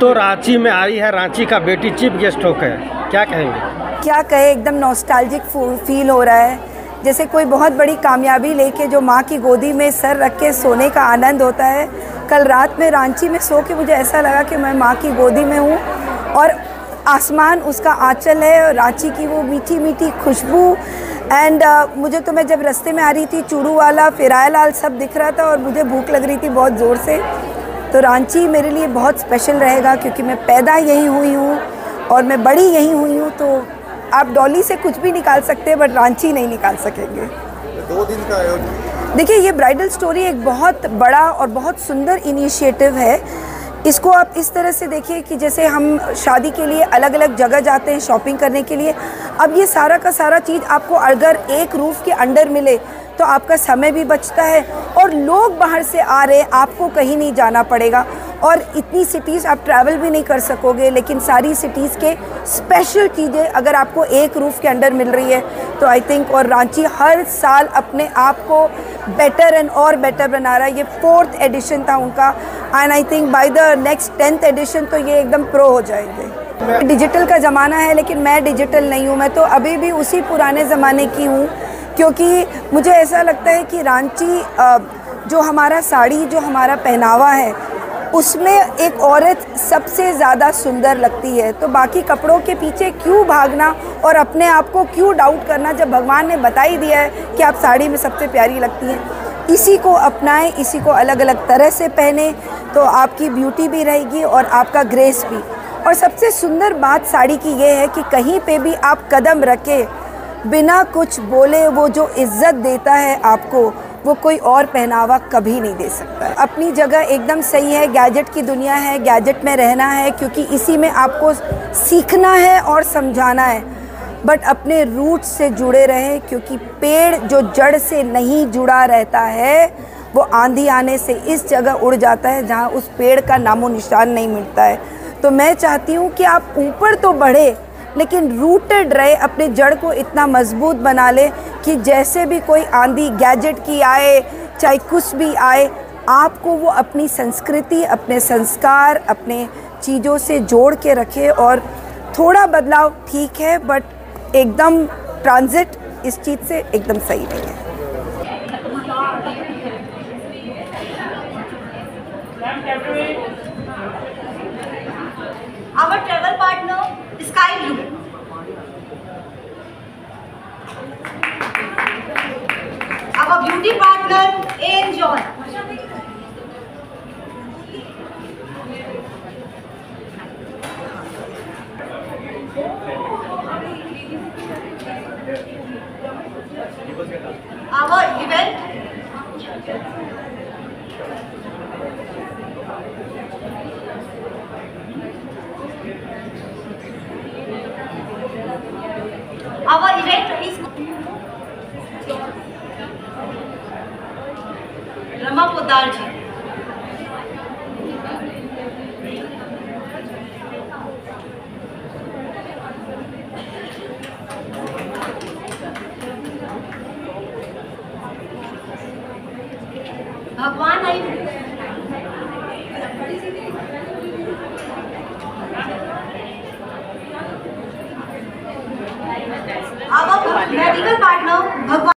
तो रांची में आई है, रांची का बेटी चीफ गेस्ट होकर, क्या कहेंगे? क्या कहे, एकदम नॉस्टैल्जिक फील हो रहा है, जैसे कोई बहुत बड़ी कामयाबी लेके जो माँ की गोदी में सर रख के सोने का आनंद होता है। कल रात में रांची में सो के मुझे ऐसा लगा कि मैं माँ की गोदी में हूँ और आसमान उसका आंचल है और रांची की वो मीठी मीठी खुशबू। एंड मुझे तो, मैं जब रास्ते में आ रही थी, चूड़ू वाला, फिराया लाल सब दिख रहा था और मुझे भूख लग रही थी बहुत ज़ोर से। तो रांची मेरे लिए बहुत स्पेशल रहेगा क्योंकि मैं पैदा यहीं हुई हूँ और मैं बड़ी यहीं हुई हूँ। तो आप डॉली से कुछ भी निकाल सकते हैं बट रांची नहीं निकाल सकेंगे। 2 दिन का आयोजन। देखिए, ये ब्राइडल स्टोरी एक बहुत बड़ा और बहुत सुंदर इनिशिएटिव है। इसको आप इस तरह से देखिए कि जैसे हम शादी के लिए अलग अलग जगह जाते हैं शॉपिंग करने के लिए, अब ये सारा का सारा चीज़ आपको अगर एक रूफ़ के अंडर मिले तो आपका समय भी बचता है और लोग बाहर से आ रहे, आपको कहीं नहीं जाना पड़ेगा और इतनी सिटीज़ आप ट्रैवल भी नहीं कर सकोगे। लेकिन सारी सिटीज़ के स्पेशल चीज़ें अगर आपको एक रूफ़ के अंडर मिल रही है तो आई थिंक, और रांची हर साल अपने आप को बेटर एंड और बेटर बना रहा है। ये 4th एडिशन था उनका and I think by the next 10th edition तो ये एकदम प्रो हो जाएंगे। डिजिटल का ज़माना है लेकिन मैं डिजिटल नहीं हूँ, मैं तो अभी भी उसी पुराने ज़माने की हूँ क्योंकि मुझे ऐसा लगता है कि रांची जो हमारा साड़ी, जो हमारा पहनावा है, उसमें एक औरत सबसे ज़्यादा सुंदर लगती है। तो बाकी कपड़ों के पीछे क्यों भागना और अपने आप को क्यों डाउट करना जब भगवान ने बता ही दिया है कि आप साड़ी में सबसे प्यारी लगती हैं। इसी को अपनाएं, इसी को अलग अलग तरह से पहने तो आपकी ब्यूटी भी रहेगी और आपका ग्रेस भी। और सबसे सुंदर बात साड़ी की ये है कि कहीं पे भी आप कदम रखें बिना कुछ बोले, वो जो इज़्ज़त देता है आपको, वो कोई और पहनावा कभी नहीं दे सकता। अपनी जगह एकदम सही है, गैजेट की दुनिया है, गैजेट में रहना है क्योंकि इसी में आपको सीखना है और समझाना है, बट अपने रूट से जुड़े रहें क्योंकि पेड़ जो जड़ से नहीं जुड़ा रहता है वो आंधी आने से इस जगह उड़ जाता है जहाँ उस पेड़ का नामो निशान नहीं मिलता है। तो मैं चाहती हूँ कि आप ऊपर तो बढ़े लेकिन रूटेड रहे, अपने जड़ को इतना मजबूत बना ले कि जैसे भी कोई आंधी गैजेट की आए, चाहे कुछ भी आए, आपको वो अपनी संस्कृति, अपने संस्कार, अपने चीज़ों से जोड़ के रखे। और थोड़ा बदलाव ठीक है बट एकदम ट्रांजिट इस चीज़ से एकदम सही नहीं है। Our travel partner, Sky Blue. Our beauty partner, A.N. John. Our event. Our event is Rama Poddar ji. भगवान आई। Our medical partner, भगवान।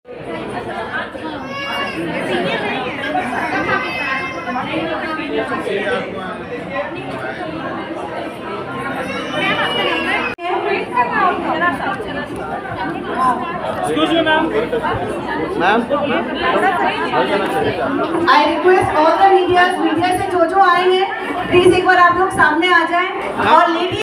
Excuse me, ma'am. Ma'am. I request all the media से जो आए हैं प्लीज एक बार आप लोग सामने आ जाएं और लेडी